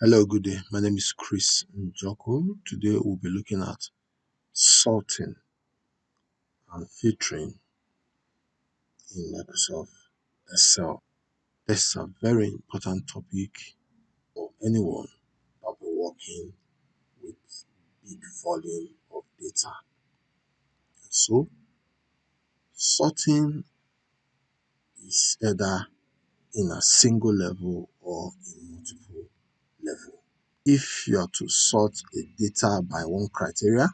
Hello, good day. My name is Chris Njoku. Today we'll be looking at sorting and filtering in Microsoft Excel. This is a very important topic for anyone that will be working with big volume of data. So, sorting is either in a single level or in multiple level. If you are to sort a data by one criteria,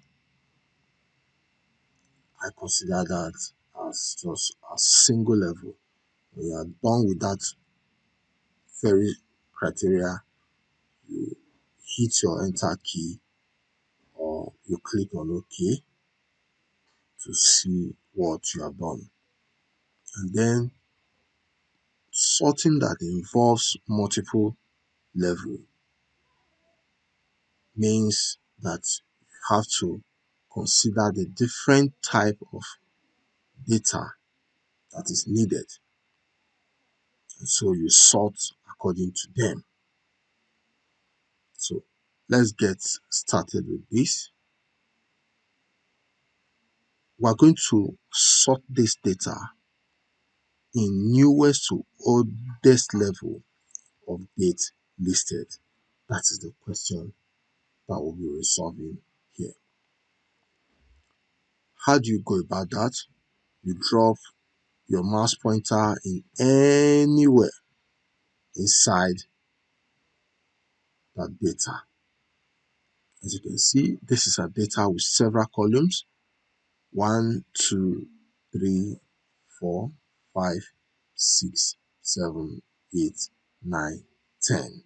I consider that as just a single level. When you are done with that very criteria, you hit your enter key or you click on OK to see what you have done. And then sorting that involves multiple level means that you have to consider the different type of data that is needed. And so you sort according to them. So let's get started with this. We're going to sort this data in newest to oldest level of date listed. That is the question that we'll be resolving here. How do you go about that? You drop your mouse pointer in anywhere inside that data. As you can see, this is a data with several columns. 1, 2, 3, 4, 5, 6, 7, 8, 9, 10.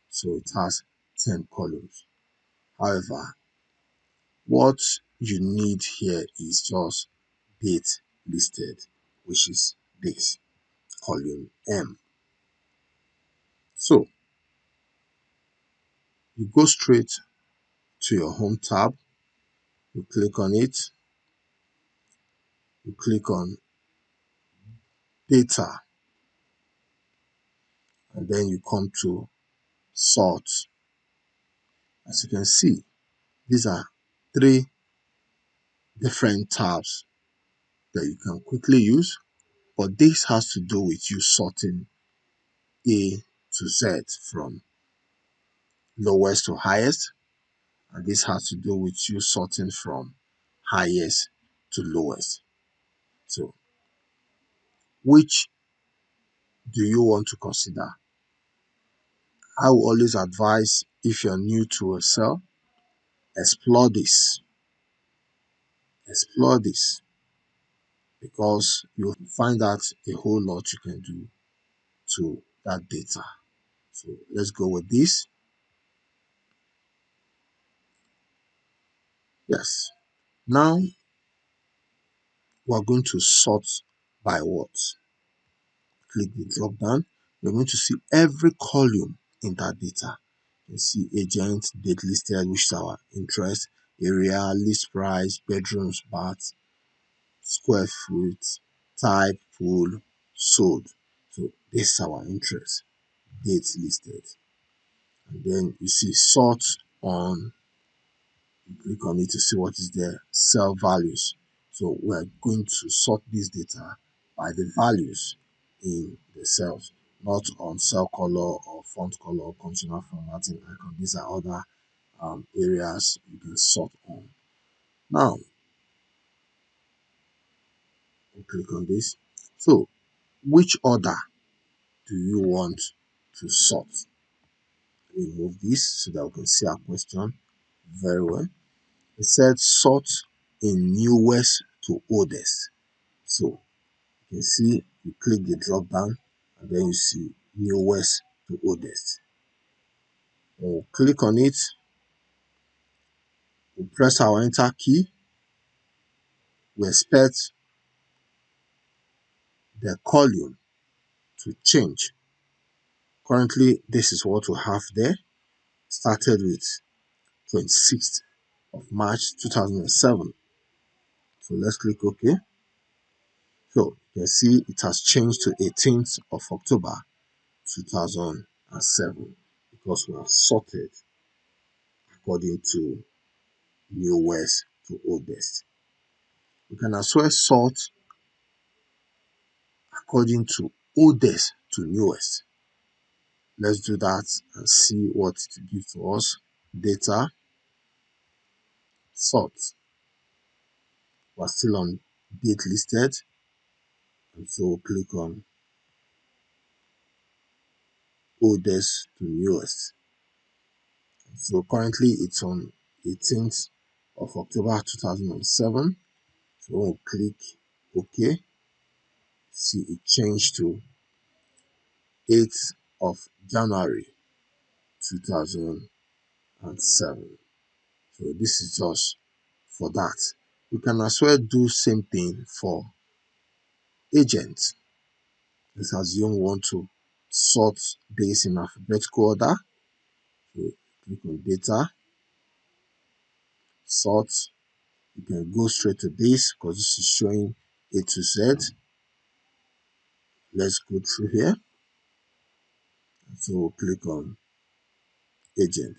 So it has 10 columns. However, what you need here is just date listed, which is this column M. So you go straight to your home tab, you click on it, you click on data, and then you come to sort. As you can see, these are three different tabs that you can quickly use, but this has to do with you sorting A to Z from lowest to highest, and this has to do with you sorting from highest to lowest. So, which do you want to consider? I will always advise, if you're new to Excel, explore this. Explore this because you'll find out a whole lot you can do to that data. So let's go with this. Yes. Now we're going to sort by what? Click the drop down. You're going to see every column in that data. You see agent, date listed, which is our interest, area, list price, bedrooms, bath, square foot, type, pool, sold. So this is our interest, dates listed. And then you see sort on, you click on it to see what is there, cell values. So we're going to sort this data by the values in the cells, not on cell color or font color or consumer formatting icon. These are other areas you can sort on. Now, we'll click on this. So, which order do you want to sort? Let me move this so that we can see our question very well. It said sort in newest to oldest. So you can see you click the drop down and then you see newest to oldest. We'll click on it, we'll press our enter key. We expect the column to change. Currently, this is what we have there. Started with 26th of March 2007. So let's click OK. So you can see it has changed to 18th of October 2007. You because we have sorted according to newest to oldest. We can as well sort according to oldest to newest. Let's do that and see what it gives to us. Data, sort. We're still on date listed, and so we'll click on oldest to newest. So currently it's on 18th of October 2007. So we'll click OK. See it changed to 8th of January 2007. So this is just for that. We can as well do same thing for agents. Let's assume we want to sort this in alphabetical order. So click on data, sort. You can go straight to this because this is showing A to Z. Let's go through here. So we'll click on agent,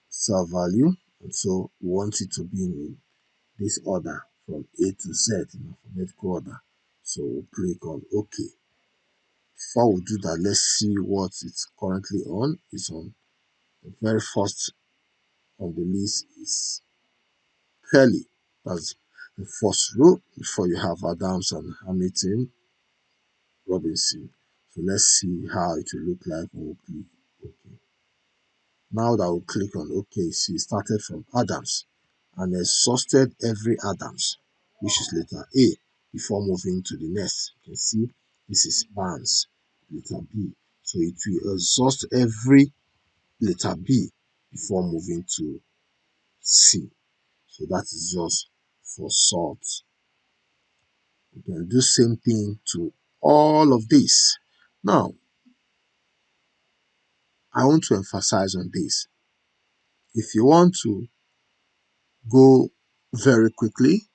sell value, and so we want it to be in this order from A to Z in alphabetical order. So we'll click on OK. Before we do that, let's see what it's currently on. It's on the very first on the list is Kelly. That's the first row before you have Adams and Hamilton Robinson. So let's see how it will look like when we click OK. Now that we click on OK, see, started from Adams and exhausted every Adams, which is letter A, before moving to the next. You can see this is Barnes, letter B. So it will exhaust every letter B before moving to C. So that is just for sort. We can do same thing to all of this. Now, I want to emphasize on this. If you want to go very quickly,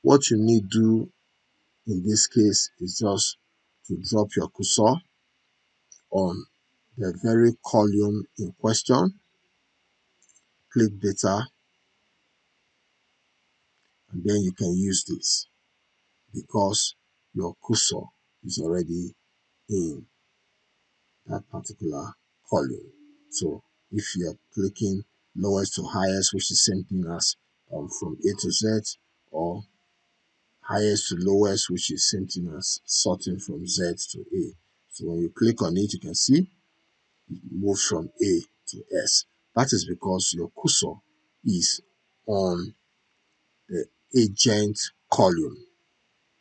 what you need to do in this case is just to drop your cursor on the very column in question, click data, and then you can use this because your cursor is already in that particular column. So if you're clicking lowest to highest, which is same thing as from A to Z, or highest to lowest, which is same thing as sorting from Z to A. So when you click on it, you can see it moves from A to S. That is because your cursor is on the agent column.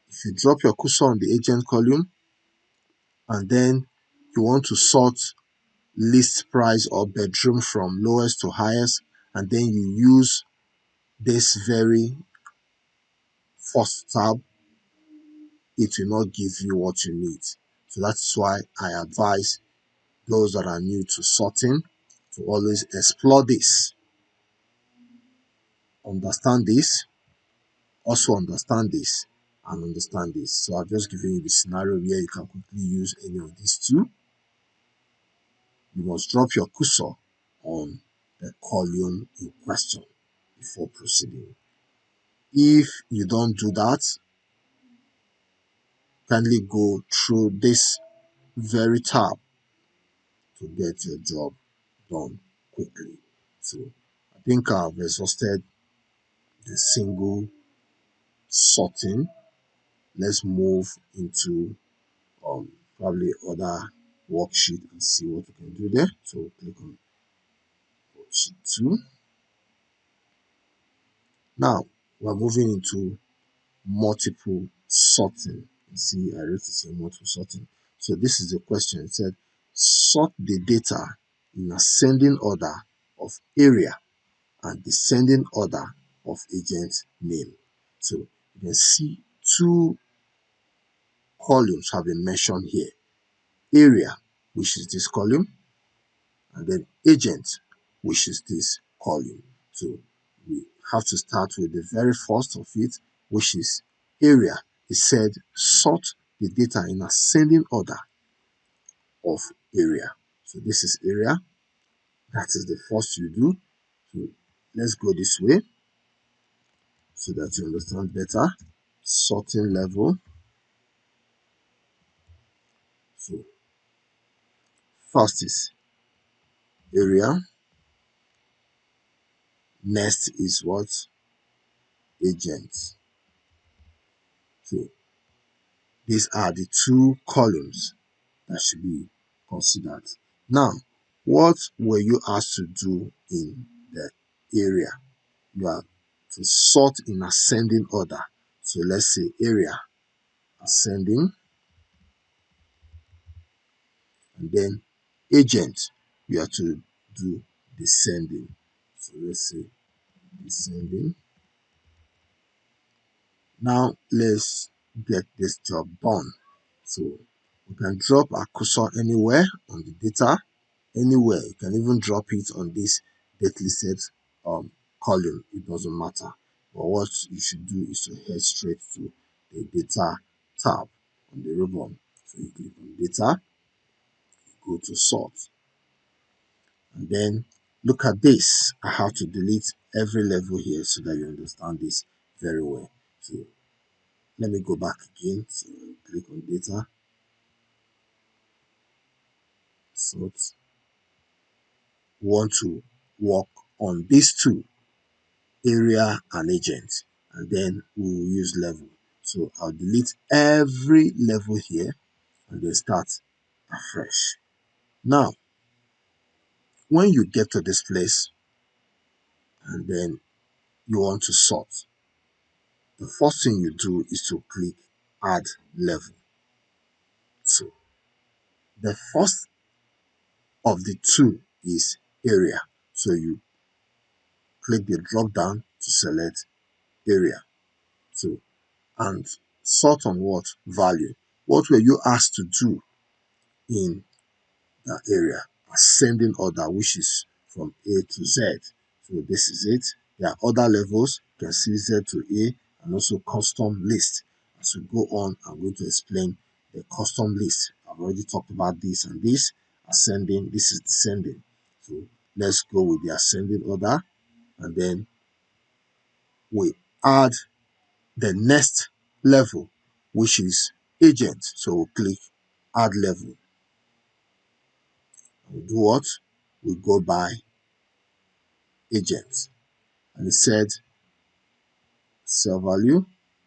If you drop your cursor on the agent column and then you want to sort list price or bedroom from lowest to highest, and then you use this very first tab, it will not give you what you need. So that's why I advise those that are new to sorting to always explore this, understand this, also understand this, and understand this. So I've just given you the scenario where you can quickly use any of these two. You must drop your cursor on the column in question before proceeding. If you don't do that, kindly go through this very tab to get your job done quickly. So I think I've exhausted the single sorting. Let's move into probably other worksheet and see what we can do there. So click on worksheet 2. Now we're moving into multiple sorting. You see, I wrote it here, multiple sorting. So this is the question. It said, sort the data in ascending order of area and descending order of agent name. So you can see two columns have been mentioned here. Area, which is this column, and then agent, which is this column. So we have to start with the very first of it, which is area. It said sort the data in ascending order of area. So this is area. That is the first you do. So let's go this way so that you understand better. Sorting level. So first is area. Next is what? Agent. So these are the two columns that should be considered. Now, what were you asked to do in the area? You are to sort in ascending order. So let's say area ascending, and then agent, you are to do descending. So let's say descending. Now let's get this job done. So we can drop our cursor anywhere on the data, anywhere. You can even drop it on this date listed column. It doesn't matter. But what you should do is to head straight to the data tab on the ribbon. So you click on data, go to sort, and then look at this. I have to delete every level here so that you understand this very well. So let me go back again. So click on data, sort. We want to work on these two, area and agent, and then we will use level. So I'll delete every level here and then start afresh. Now, when you get to this place and then you want to sort, the first thing you do is to click add level. So the first of the two is area. So you click the drop down to select area. So and sort on what value. What were you asked to do in that area? Ascending order, which is from A to Z. So this is it. There are other levels. You can see Z to A and also custom list. As we go on, I'm going to explain the custom list. I've already talked about this and this. Ascending, this is descending. So let's go with the ascending order, and then we add the next level, which is agent. So we'll click add level. We do what? We go by agent. And it said cell value.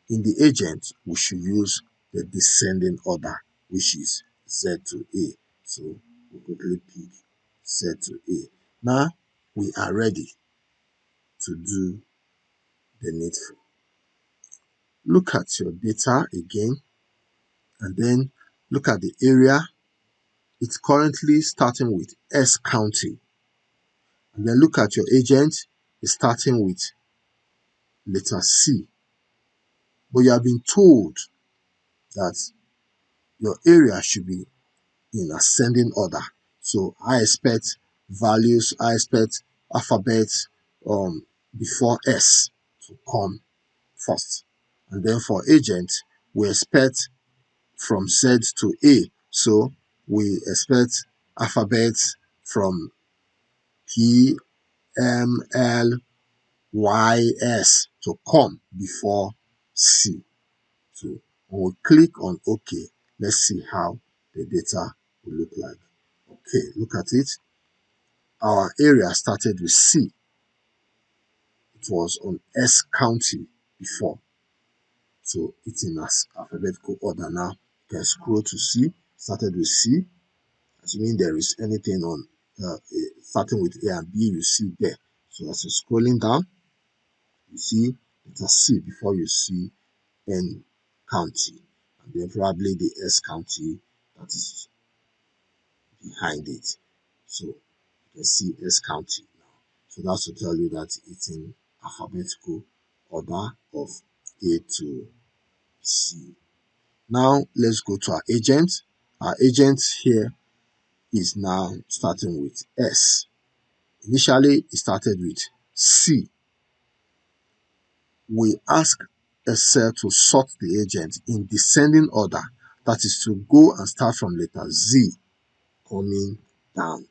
In the agent, we should use the descending order, which is Z to A. So we quickly pick Z to A. Now we are ready to do the needful. Look at your data again, and then look at the area. It's currently starting with S County. And then look at your agent, it's starting with letter C. But you have been told that your area should be in ascending order. So I expect values, I expect alphabets before S to come first. And then for agent, we expect from Z to A. So we expect alphabets from P, M, L, Y, S to come before C. So when we click on OK, let's see how the data will look like. Okay, look at it. Our area started with C. It was on S County before. So it's in alphabetical order now. You can scroll to C. Started with C. Assuming there is anything on starting with A and B, you see there. So as you're scrolling down, you see letter C before you see N County. And then probably the S County that is behind it. So you can see S County now. So that's to tell you that it's in alphabetical order of A to C. Now let's go to our agent. Our agent here is now starting with S. Initially, it started with C. We ask a cell to sort the agent in descending order. That is to go and start from letter Z coming down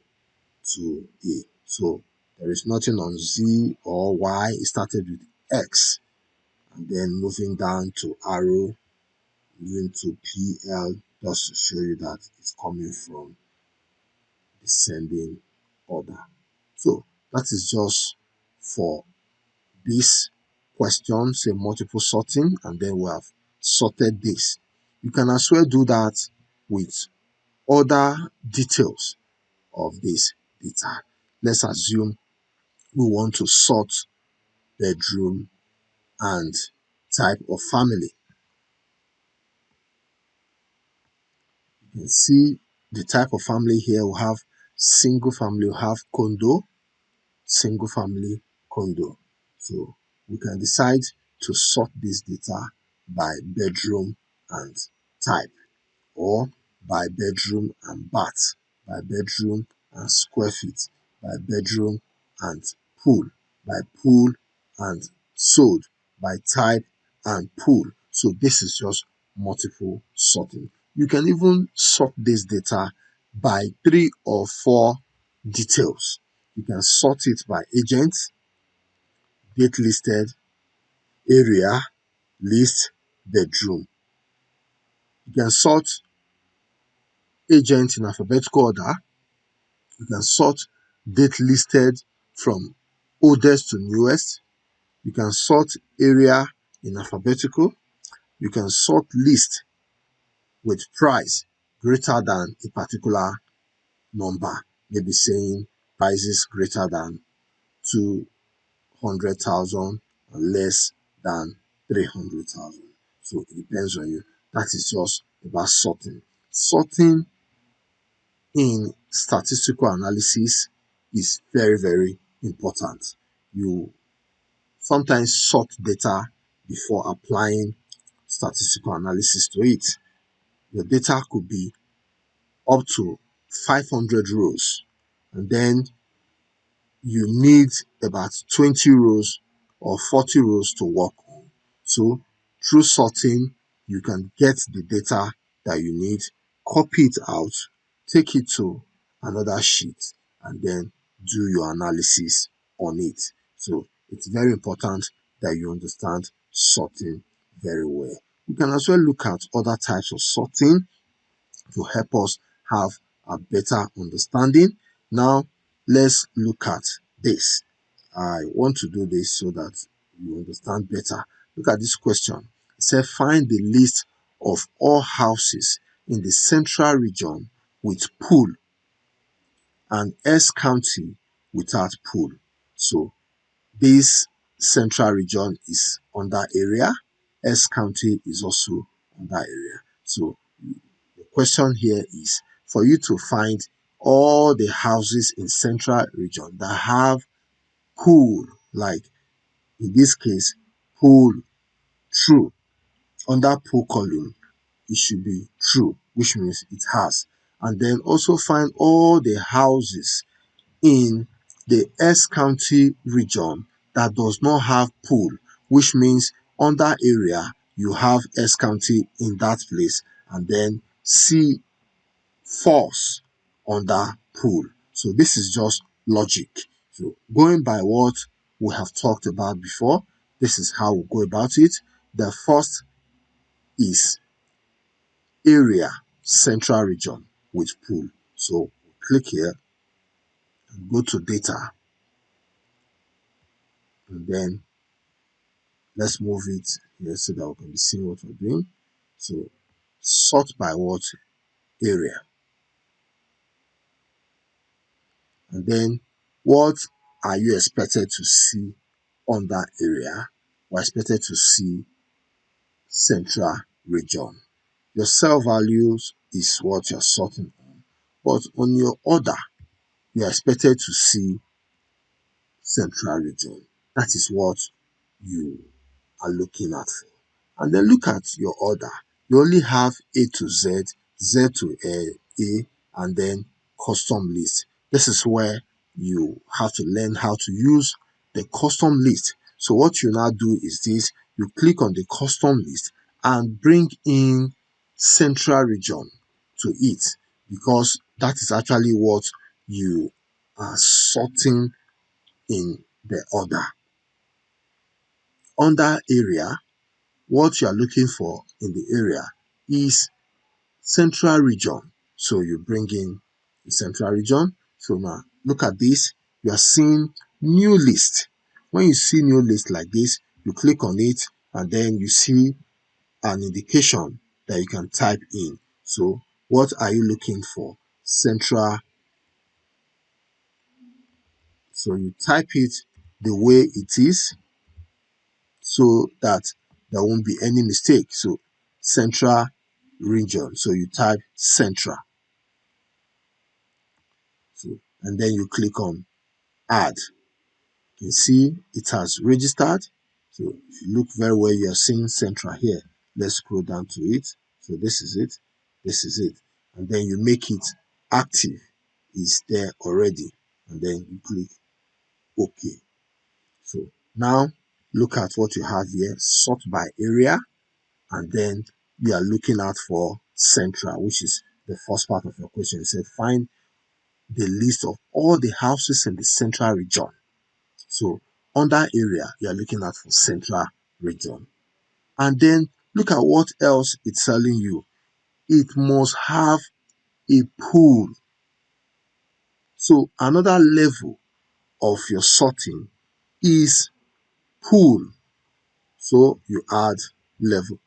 to A. So there is nothing on Z or Y. It started with X and then moving down to arrow, moving to PL, just to show you that it's coming from descending order. So that is just for this question, say multiple sorting, and then we have sorted this. You can as well do that with other details of this data. Let's assume we want to sort bedroom and type of family. You can see the type of family here. We have single family, we have condo, single family, condo. So we can decide to sort this data by bedroom and type, or by bedroom and bath, by bedroom and square feet, by bedroom and pool, by pool and sold, by type and pool. So this is just multiple sorting. You can even sort this data by 3 or 4 details. You can sort it by agent, date listed, area, list, bedroom. You can sort agent in alphabetical order. You can sort date listed from oldest to newest. You can sort area in alphabetical. You can sort list with price greater than a particular number, maybe saying prices greater than 200,000 and less than 300,000. So it depends on you. That is just about sorting. Sorting in statistical analysis is very, very important. You sometimes sort data before applying statistical analysis to it. Your data could be up to 500 rows, and then you need about 20 rows or 40 rows to work on. So through sorting, you can get the data that you need, copy it out, take it to another sheet, and then do your analysis on it. So it's very important that you understand sorting very well. We can as well look at other types of sorting to help us have a better understanding. Now, let's look at this. I want to do this so that you understand better. Look at this question. It said, find the list of all houses in the central region with pool and S County without pool. So this central region is under area. S County is also under area. So the question here is for you to find all the houses in central region that have pool, like in this case, pool true. Under pool column, it should be true, which means it has. And then also find all the houses in the S County region that does not have pool, which means under area, you have S County in that place, and then C falls under pool. So this is just logic. So going by what we have talked about before, this is how we go about it. The first is area, central region with pool. So click here and go to data, and then let's move it here so that we can be seeing what we're doing. So sort by what area, and then what are you expected to see on that area? We're expected to see central region. Your cell values is what you're sorting on, but on your order, you're expected to see central region. That is what you are looking at for. And then look at your order. You only have A to Z, Z to A, and then custom list. This is where you have to learn how to use the custom list. So what you now do is this, you click on the custom list and bring in central region to it. because that is actually what you are sorting in the order. Under area, what you are looking for in the area is central region. So you bring in the central region. So now look at this. You are seeing new list. When you see new list like this, you click on it and then you see an indication that you can type in. So what are you looking for? Central. So you type it the way it is so that there won't be any mistake. So central region. So you type central. So and then you click on add. You can see it has registered. So if you look very well, you're seeing central here. Let's scroll down to it. So this is it. This is it. And then you make it active. It's there already. And then you click OK. So now look at what you have here. Sort by area. And then you are looking out for central, which is the first part of your question. It said find the list of all the houses in the central region. So under area, you are looking at for central region. And then look at what else it's telling you. It must have a pool. So another level of your sorting is pool. So you add level,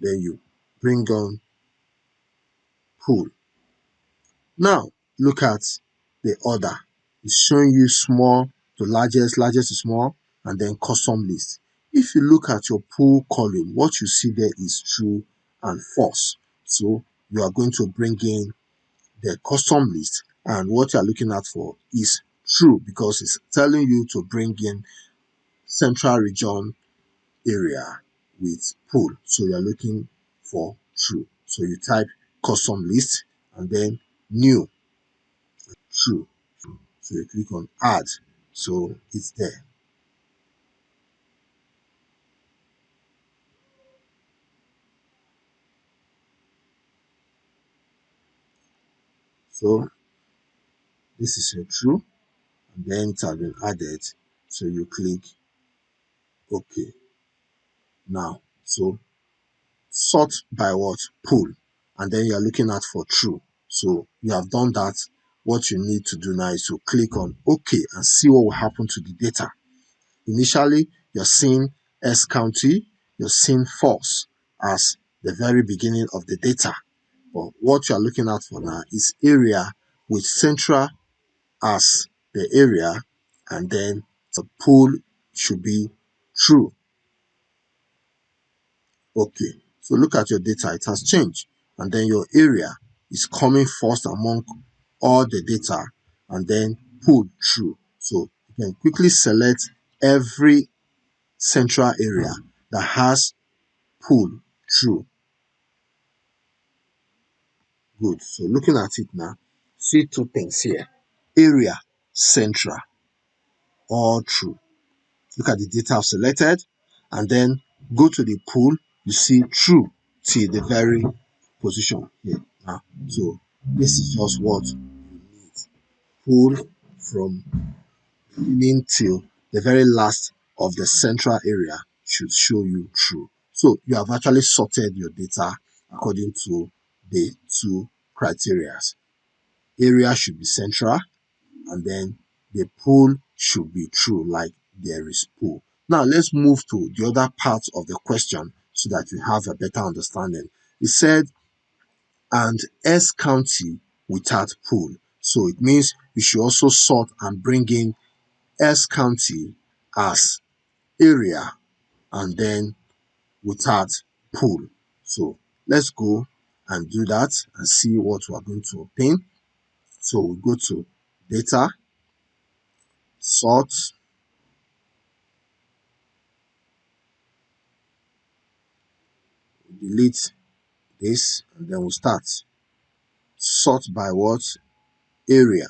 then you bring on pool. Now look at the order. It's showing you small to largest, largest to small, and then custom list. If you look at your pool column, what you see there is true and false. So you are going to bring in the custom list, and what you are looking at for is true because it's telling you to bring in central region area with pool. So you are looking for true. So you type custom list and then new true. So you click on add. So it's there. So this is your true, and then it has been added. So you click OK. Now, so sort by what? Pool. And then you're looking at for true. So you have done that. What you need to do now is to click on OK and see what will happen to the data. Initially, you're seeing S County, you're seeing false as the very beginning of the data. But what you're looking at for now is area with central as the area, and then the pool should be true. Okay, so look at your data, it has changed, and then your area is coming first among all the data, and then pool true. So you can quickly select every central area that has pool true. Good. So looking at it now, see two things here. Area central, all true. Look at the data I've selected, and then go to the pool. You see true till the very position here. Now, so this is just what you need. Pull from beginning till the very last of the central area should show you true. So you have actually sorted your data according to the two criteria. Area should be central, and then the pool should be true, like there is pool. Now let's move to the other part of the question so that we have a better understanding. It said, and S County without pool. So it means you should also sort and bring in S County as area and then without pool. So let's go and do that and see what we are going to obtain. So we go to data, sort, delete this, and then we'll start. Sort by what? Area.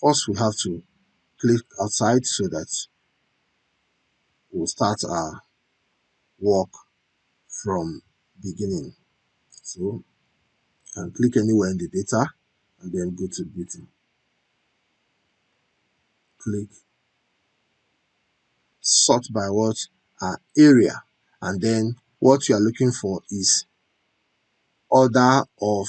First, we have to click outside so that we'll start our work from beginning. So you can click anywhere in the data and then go to data. Click sort by what area, and then what you are looking for is order of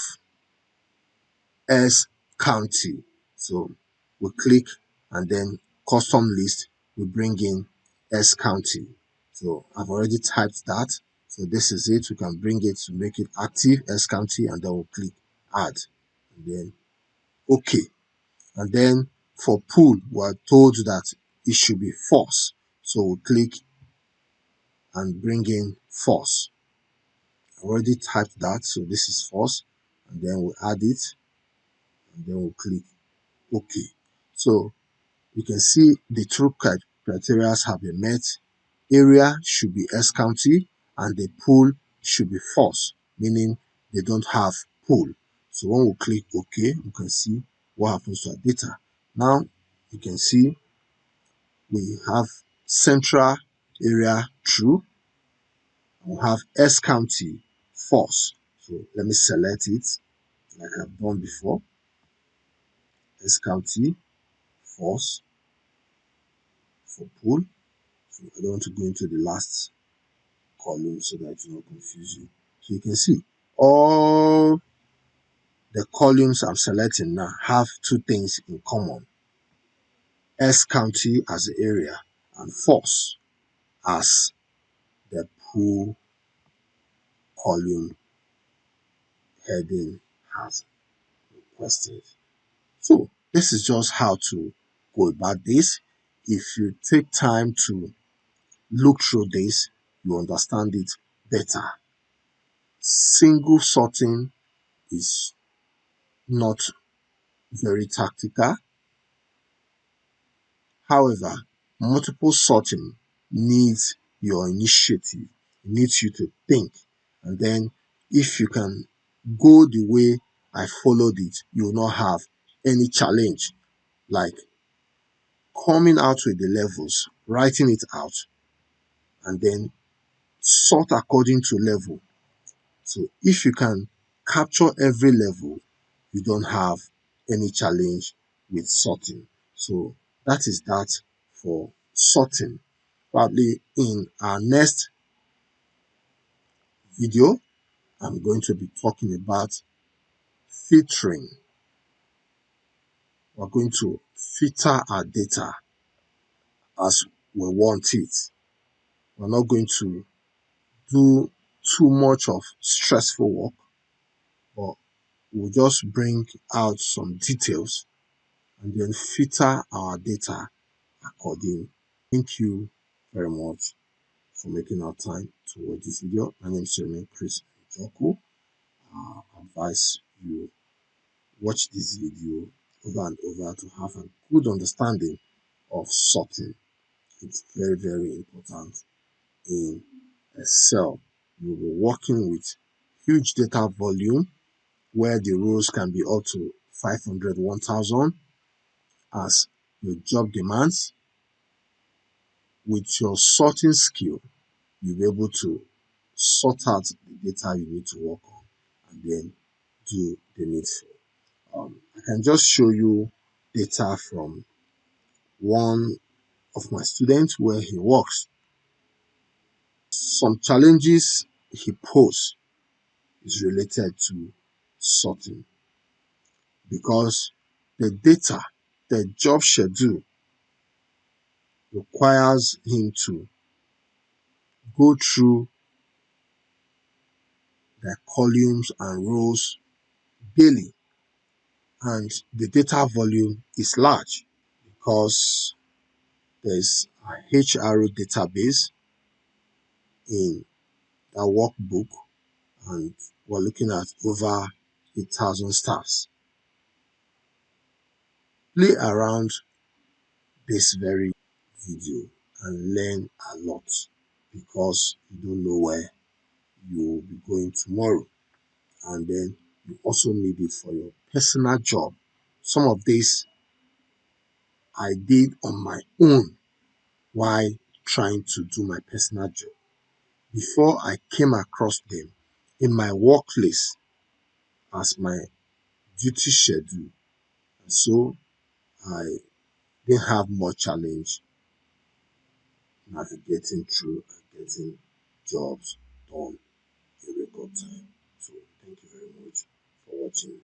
S county. So we click and then custom list, we bring in S county. So I've already typed that. So this is it. We can bring it to make it active, S county, and then we'll click add. And then okay. And then for pool, we're told that it should be false. So we'll click and bring in false. I already typed that, so this is false. And then we'll add it, and then we'll click OK. So you can see the true criteria have been met. Area should be S county and the pool should be false, meaning they don't have pool. So when we click OK, you can see what happens to our data. Now you can see we have central area true, we have S county false. So let me select it like I've done before. S county false for pool. So I don't want to go into the last column so that it will not confuse you. So you can see all the columns I'm selecting now have two things in common. S county as the area and false as the pool column heading has requested. So this is just how to go about this. If you take time to look through this, you understand it better. Single sorting is not very tactical. However, multiple sorting needs your initiative. It needs you to think. And then if you can go the way I followed it, you will not have any challenge like coming out with the levels, writing it out, and then sort according to level. So if you can capture every level, you don't have any challenge with sorting. So that is that for sorting. Probably in our next video, I'm going to be talking about filtering. We're going to filter our data as we want it. We're not going to do too much of stressful work, but we'll just bring out some details and then filter our data accordingly. Thank you very much for making our time to watch this video. My name is Jeremy Chris Joko. I advise you watch this video over and over to have a good understanding of sorting. It's very, very important in Excel. You'll be working with huge data volume where the rows can be up to 500, 1000 as your job demands. With your sorting skill, you'll be able to sort out the data you need to work on and then do the needful. I can just show you data from one of my students where he works. Some challenges he posed is related to sorting because the data, the job schedule requires him to go through the columns and rows daily, and the data volume is large because there's a HRO database in the workbook, and we're looking at over 8,000 staffs. Play around this very video and learn a lot because you don't know where you'll be going tomorrow, and then you also need it for your personal job. Some of this I did on my own while trying to do my personal job. before I came across them in my workplace as my duty schedule. And so I didn't have much challenge navigating through and getting jobs done in record time. So thank you very much for watching.